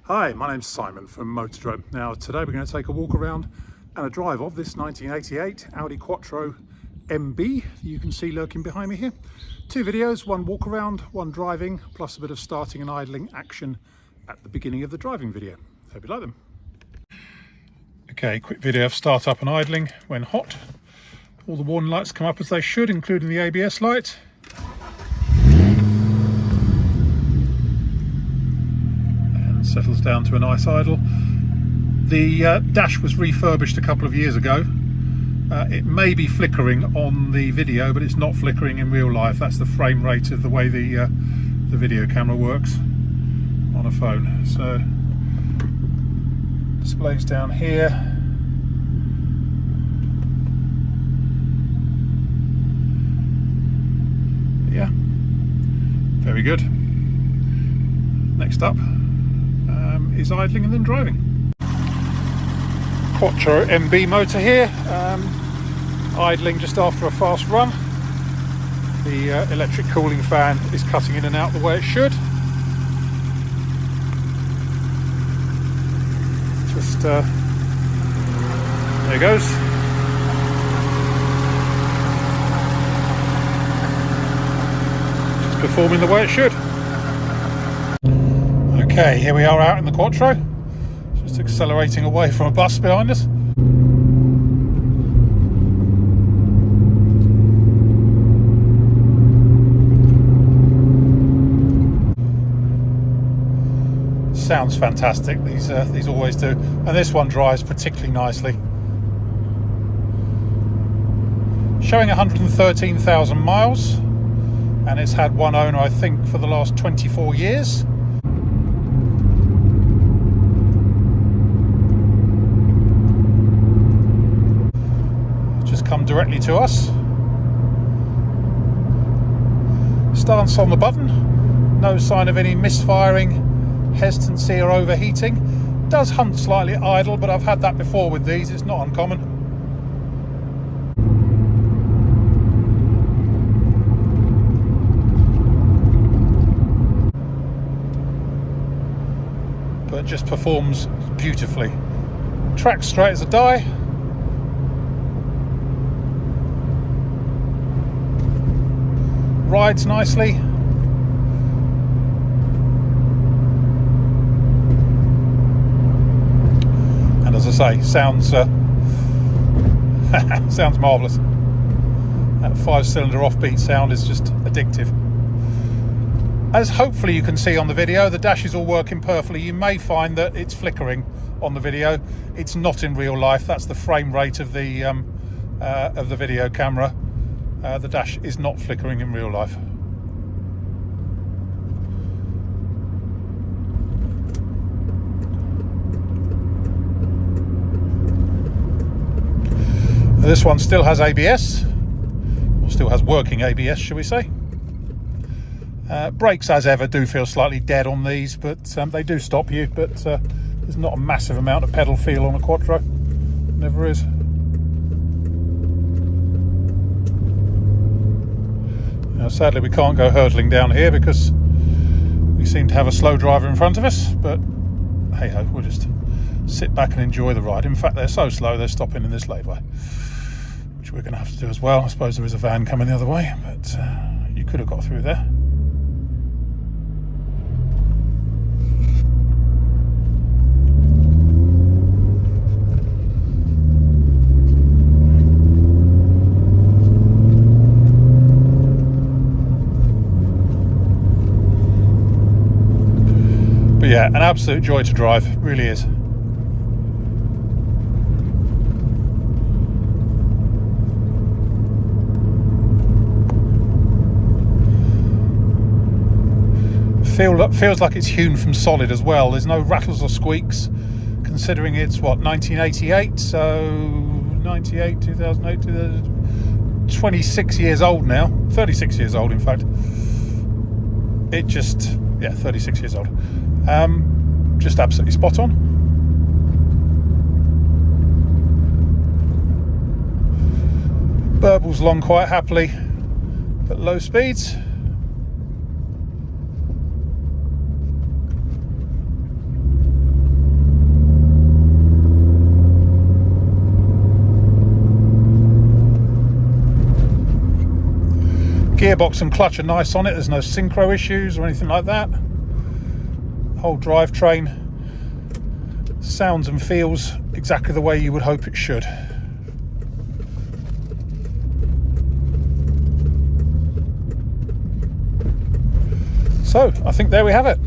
Hi, my name's Simon from Motodrome. Now today we're going to take a walk around and a drive of this 1988 Audi Quattro MB you can see lurking behind me here. Two videos, one walk around, one driving, plus a bit of starting and idling action at the beginning of the driving video. Hope you like them. Okay, quick video of start up and idling when hot. All the warning lights come up as they should, including the ABS light. Settles down to a nice idle. The dash was refurbished a couple of years ago. It may be flickering on the video, but it's not flickering in real life. That's the frame rate of the way the video camera works on a phone. So displays down here. Yeah, very good. Next up is idling and then driving. Quattro MB motor here, idling just after a fast run. The electric cooling fan is cutting in and out the way it should. Just there it goes. Just performing the way it should. Okay, here we are out in the Quattro, just accelerating away from a bus behind us. Sounds fantastic, these always do, and this one drives particularly nicely. Showing 113,000 miles, and it's had one owner, I think, for the last 24 years. Come directly to us. Stance on the button, no sign of any misfiring, hesitancy or overheating. Does hunt slightly idle, but I've had that before with these, it's not uncommon. But just performs beautifully. Track straight as a die. Rides nicely. And as I say, sounds sounds marvellous. That 5-cylinder offbeat sound is just addictive. As hopefully you can see on the video, the dash is all working perfectly. You may find that it's flickering on the video. It's not in real life. That's the frame rate of the video camera. The dash is not flickering in real life. This one still has ABS, or still has working ABS, shall we say. Brakes, as ever, do feel slightly dead on these, but they do stop you, but there's not a massive amount of pedal feel on a Quattro. Never is. Now, sadly, we can't go hurtling down here because we seem to have a slow driver in front of us, but hey ho, we'll just sit back and enjoy the ride. In fact, they're so slow they're stopping in this lateway, which we're going to have to do as well. I suppose there is a van coming the other way, but you could have got through there. But yeah, an absolute joy to drive, really is. Feels like it's hewn from solid as well. There's no rattles or squeaks, considering it's what, 1988, so 98, 2008, 26 years old now, 36 years old in fact. It just, yeah, 36 years old. Just absolutely spot on. Burbles along quite happily at low speeds. Gearbox and clutch are nice on it. There's no synchro issues or anything like that. Whole drivetrain sounds and feels exactly the way you would hope it should. So I think there we have it.